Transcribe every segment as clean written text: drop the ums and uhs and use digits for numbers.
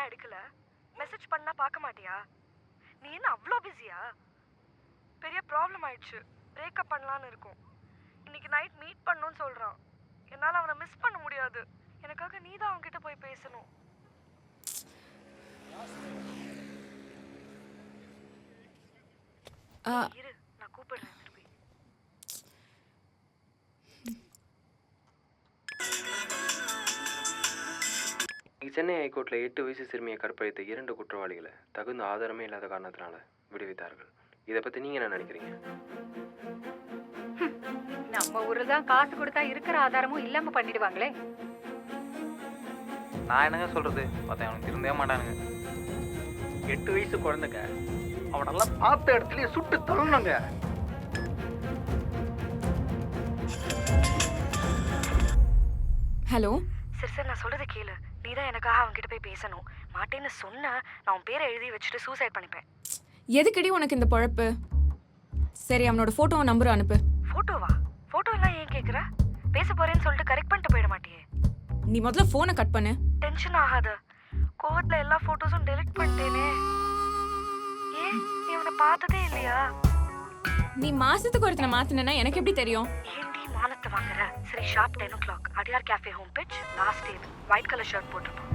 பண்ணா எடுக்கல, மெசேஜ் பண்ணா பார்க்க மாட்டியா? நீ என்ன அவ்வளோ பிஸியா? பெரிய ப்ராப்ளம் ஆயிடுச்சு. பிரேக்கப் பண்ணலான்னு இருக்கோம். இன்னைக்கு நைட் மீட் பண்ணணும்னு சொல்றான். என்னால் அவனை மிஸ் பண்ண முடியாது. எனக்காக நீ தான் அவன்கிட்ட போய் பேசணும். இரு, நான் கூப்பிடுறேன் திருப்பி. சென்னை ஹைகோர்ட்டில் 8 வயசு சிறுமியை கற்பழித்த 2 குற்றவாளிகளை தகுந்த ஆதாரமே இல்லாத காரணத்தினால விடுவித்தார்கள். இதை பற்றி நீங்கள் என்ன நினைக்கிறீங்க? நம்ம ஊர்ல தான் காசு கொடுத்தா இருக்கிற ஆதாரமும் இல்லாம பண்ணிடுவாங்களே. நான் என்னங்க சொல்றது, பார்த்தா அவனுக்கு திருந்தவே மாட்டானுங்க. 8 வயசு குழந்தைங்க, அவனெல்லாம் பார்த்த இடத்துலயே சுட்டு தள்ளணுங்க. ஹலோ சரி, நான் சொல்றதை கேளு. நீ தான் எனக்காக அவன்கிட்ட போய் பேசணும். மாட்டேன்னு சொன்ன நான் உன் பேரை எழுதி வச்சுட்டு சூசைட் பண்ணிப்பேன். எதுக்கடி உனக்கு இந்த பொழப்பு? சரி, அவனோட ஃபோட்டோ நம்பர் அனுப்பு. ஃபோட்டோவா? ஃபோட்டோ எல்லாம் ஏன் கேட்குற? பேச போறேன்னு சொல்லிட்டு கரெக்ட் பண்ணிட்டு போயிட மாட்டியே? நீ முதல்ல ஃபோனை கட் பண்ணு. டென்ஷன் ஆகாத. கோவத்துல எல்லா ஃபோட்டோஸும் டெலிட் பண்ணிட்டேனே. ஏன் நீ அவனை பார்த்ததே இல்லையா? நீ மாசத்துக்கு ஒருத்தனை மாத்தினா எனக்கு எப்படி தெரியும்? ஏன்டி மானத்தை வாங்குற? சரி, sharp 10 o'clock Adyar cafe home pitch, last date. White colour shirt போட்டுருப்போம்.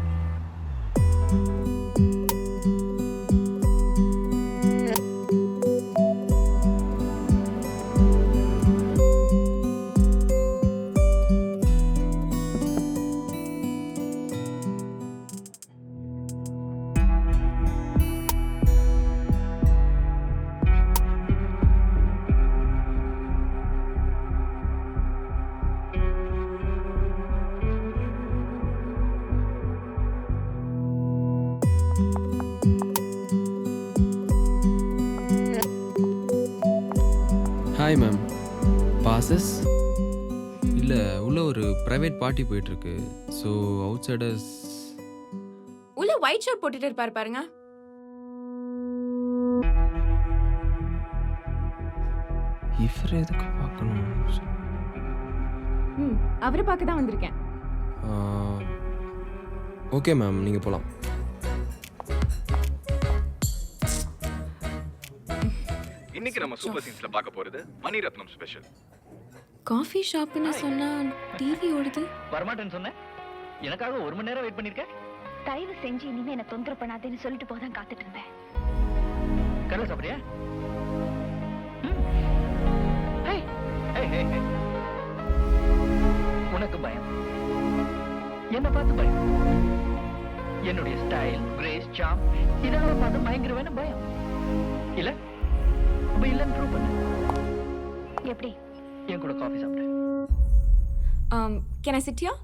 ஹாய் மேம், பாசஸ் இல்லை, உள்ள ஒரு ப்ரைவேட் பார்ட்டி போயிட்டுருக்கு. So outsiders. உள்ள ஒயிட் ஷர்ட் போட்டுட்டு இருப்பாரு பாருங்க. இவர் எதுக்கு பார்க்கணும்? அவரை பார்க்க தான் வந்திருக்கேன். ஓகே மேம், நீங்கள் போகலாம். இன்னைக்கு நம்ம சூப்பர் சீன்ஸ்ல பார்க்க போறது மணிரத்னம் ஸ்பெஷல். காஃபி ஷாப்னு சொன்னா டிவி ஓடுது. வரமாட்டேன்னு சொன்னேன், எனக்காக 1 மணி நேரம் வெயிட் பண்ணிருக்க. தயவு செஞ்சு இனிமே என்ன தொந்தரவு பண்ணாதேன்னு சொல்லிட்டு போதான் காத்துட்டு இருந்தேன். கடலை சாப்பிடுறியா? உனக்கு பயம், என்ன பார்த்து பயம். என்னுடைய ஸ்டைல், கிரேஸ், சாம் இதெல்லாம் பார்த்து பயங்கரமான பயம் இல்ல? இல்லன்னு ப்ரூவ் பண்ணு. எப்படி? என் கூட காஃபி சாப்பிடு. Can I sit here?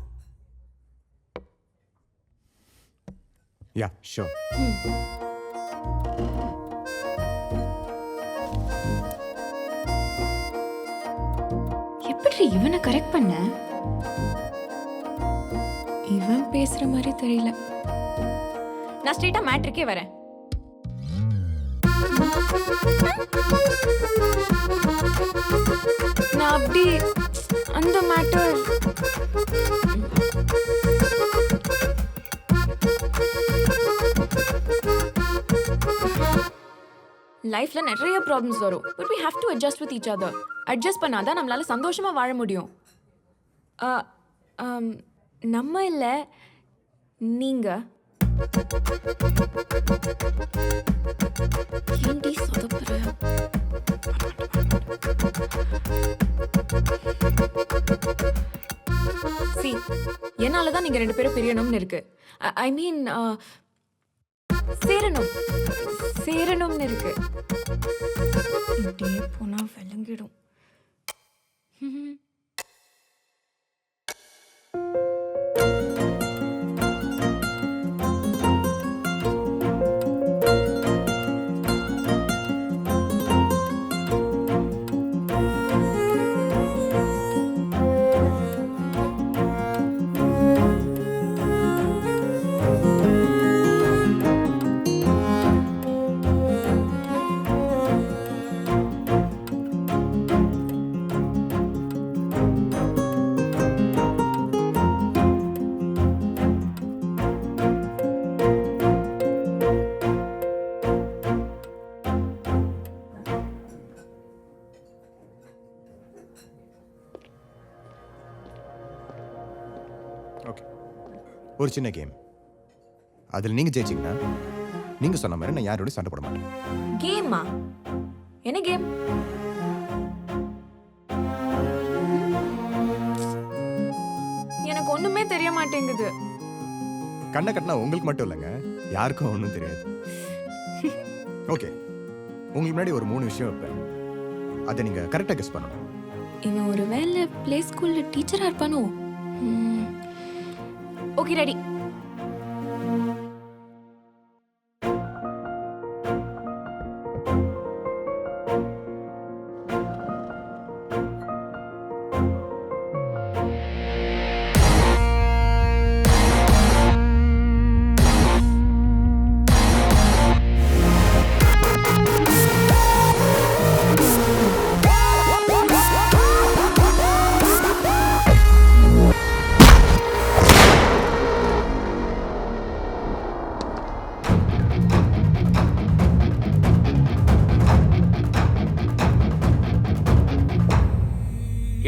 Yeah, sure. எப்படி இவனை கரெக்ட் பண்ண? இவன் பேசுற மாதிரி தெரியல. நான் ஸ்ட்ரெயிட்டா மேட்ரிக்கே வரேன். நான் அப்படி அந்த மேட்டர் லைஃப்ல நிறைய ப்ராப்ளம்ஸ் வரும். But we have to adjust with each other. Adjust பண்ணாதான் நம்மளால சந்தோஷமா வாழ முடியும். நம்ம இல்ல, நீங்க. ஏன்டி சொதப்புற? See, என்னாலதான் நீங்க 2 பேரும் பிரியணும்னு இருக்கு. ஐ மீன் சேரணும்னு இருக்கு. இப்படியே போனா விளங்கிடும். ஒரு சின்ன கேம். அதில் நீங்கள் ஜெயிச்சிங்கன்னா நீங்கள் சொன்ன மாதிரி நான் யாரோடய சண்டை போட மாட்டேன். கேமா? என்ன கேம்? எனக்கு ஒண்ணுமே தெரிய மாட்டேங்குது. கண்ணை கட்டினா உங்களுக்கு மட்டும் இல்லைங்க, யாருக்கும் ஒன்றும் தெரியாது. ஓகே, உங்களுக்கு முன்னாடி ஒரு 3 விஷயம் வைப்பேன். அதை நீங்கள் கரெக்டாக கெஸ் பண்ணணும். இவன் ஒரு வேலை பிளே ஸ்கூல்ல டீச்சரா இருப்பானோ? Okay, ready.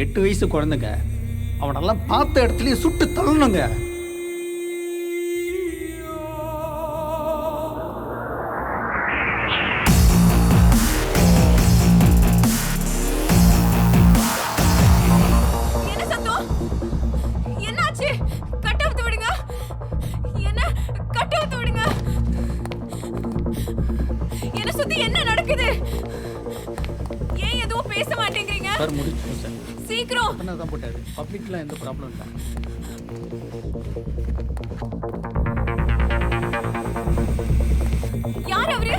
எட்டு வயசு குழந்தைங்க, அவனெல்லாம் பார்த்த இடத்துலயே சுட்டு தள்ளணுங்க. என்ன சத்தம்? என்னாச்சு? கட் அவுத்து விடுங்க. என்ன கட் அவுத்து விடுங்க. என்ன சுத்தி என்ன நடக்குது? ஏன் எதுவும் பேச மாட்டேங்கிறீங்க? சார் முடிச்சிட்டோம் சார். சீக்கிரம். என்ன தான் போட்டாரு. பப்ளிக்லாம் எந்த ப்ராப்ளம் இல்லை. யார் அவரு?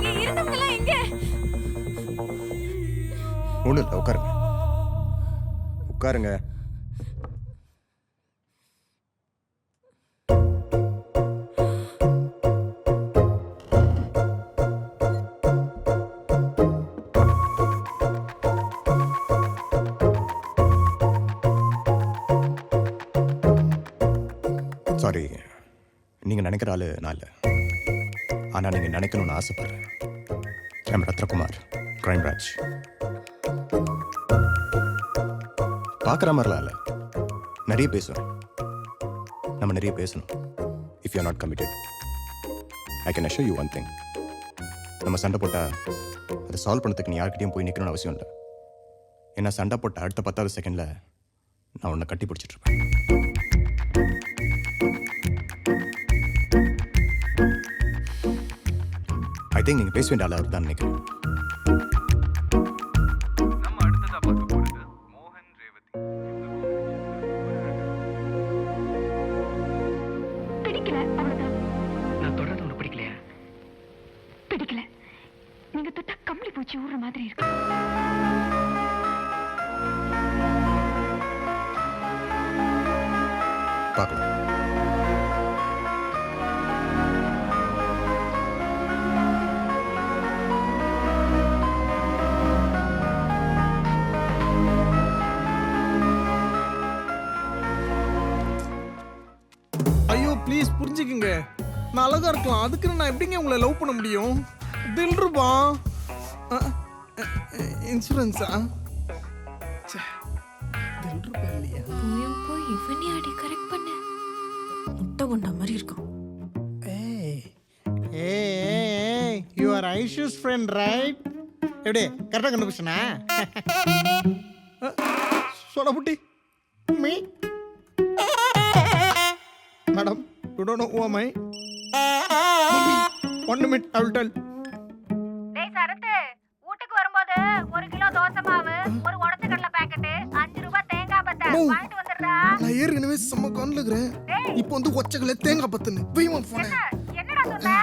இங்க இருந்தவங்க எல்லாம் எங்க? ஒன்றும் இல்லை, உட்காருங்க உட்காருங்க. சாரி, நீங்கள் நினைக்கிற ஆளு நான் இல்லை. ஆனால் நீங்கள் நினைக்கணும்னு ஆசைப்படுறேன். I'm Ratnakumar, crime branch. பார்க்குற மாதிரிலாம் இல்லை, நிறைய பேசுவேன். நம்ம நிறைய பேசணும். If you are not committed, I can assure you one thing. நம்ம சண்டை போட்டால் அதை சால்வ் பண்ணதுக்கு நீ யார்கிட்டையும் போய் நிற்கணும்னு அவசியம் இல்லை. ஏன்னா சண்டை போட்ட அடுத்த 10வது செகண்டில் நான் உன்னை கட்டி பிடிச்சிட்ருப்பேன். ஐ திங்க் நீங்கள் பேச வேண்டிய ஆள் தான் நினைக்கிறேன். நம்ம அடுத்ததா பார்க்க போறது மோகன் ரேவதி. பிடிக்கல, அவ்வளவுதான். நான் தொடர்ந்து ஒன்று பிடிக்கலையா? பிடிக்கல. நீங்க தொட்டா கம்பளி பூச்சி ஊறுற மாதிரி இருக்கு. பார்க்கலாம். ஐயோ ப்ளீஸ் புரிஞ்சுக்குங்க. நான் அழகா இருக்கலாம், அதுக்குன்னு நான் எப்படிங்க உங்களை லவ் பண்ண முடியும்? தில்ருபா இன்சூரன்ஸா? தில்ருபா இல்லையா? போய் இவனே அடி கரெக்ட் பண்ண. முட்டை கொண்டா மாதிரி இருக்கான். ஏய் யூ ஆர் ஐஷூஸ் ஃப்ரெண்ட் ரைட்? எப்படி கரெக்டாக கண்டுபிடிச்சனா? சொடபுட்டி மீ madam, you don't know who am I? 1 minute I will tell. டேய் சரத்து, வீட்டுக்கு வரும்போது 1 கிலோ தோசை மாவு, ஒரு உடைச்ச கடலை பாக்கெட், 5 ரூபாய் தேங்காய் பத்தை வாங்கிட்டு வந்துடுறா. நான் ஏற்கனவே செம்ம கான்ல இருக்கிறேன். இப்போ வந்து ஒச்சகல தேங்காய் பத்துன்னு வெய்மா போனே. என்னடா சொன்ன?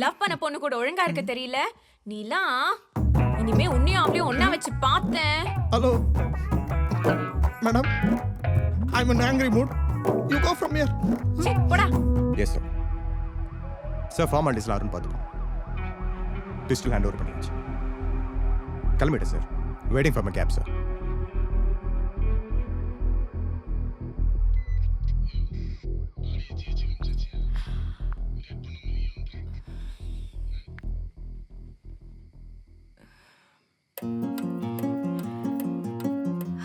லவ் பண்ண பொண்ணு கூட ஒழுங்கா இருக்க தெரியல. நீலாம் இனிமே உன்னையும் அப்படியே ஒண்ணா வச்சு பார்த்தேன். Hello madam, I am in angry mood. You go from here. சீ போடா. Yes sir. சார் ஃபார்மாலிட்டிஸ்லாம் யாருன்னு பார்த்துக்கோங்க. பிஸ்டல் ஹேண்ட் ஓவர் பண்ணிடுச்சு. கிளம்பிட்டேன் sir. Waiting for my cab sir.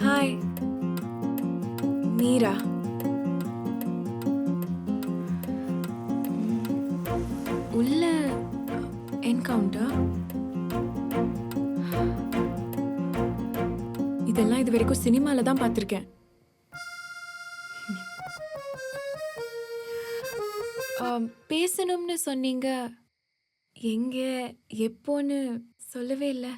Hi Meera. Encounter? இதெல்லாம் இது வரைக்கும் சினிமால தான் பார்த்திருக்கேன். பேசணும்னு சொன்னீங்க, எங்க எப்போன்னு சொல்லவே இல்லை.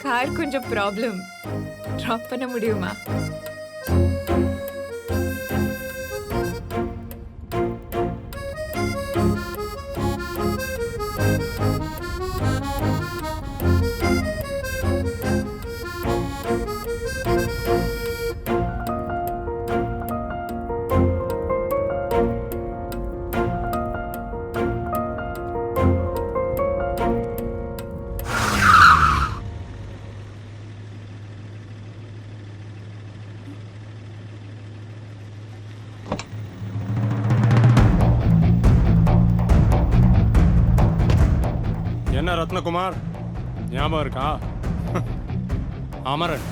கார் கொஞ்சம் ப்ராப்ளம். ட்ராப் பண்ண முடியுமா? என்ன ரத்னகுமார், ஞாபகம் இருக்கா? அமரன்,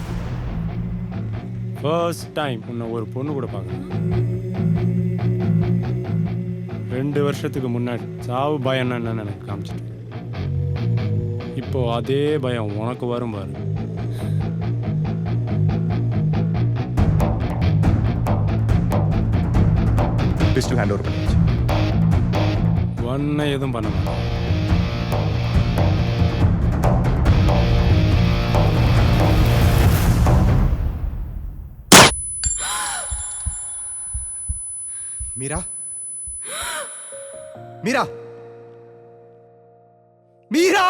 ஃபர்ஸ்ட் டைம் உன்னை ஒரு பொண்ணு கூட பார்க்குறேன். 2 வருஷத்துக்கு முன்னாடி சாவு பயம் என்னன்னு எனக்கு காமிச்சிட்டு, இப்போ அதே பயம் உனக்கு வரும் பாரு. பிஸ்டல் ஹேண்ட் ஓவர் பண்ணிச்சு. ஒன்றை எதுவும் பண்ண மாட்டேன். மீரா, மீரா, மீரா!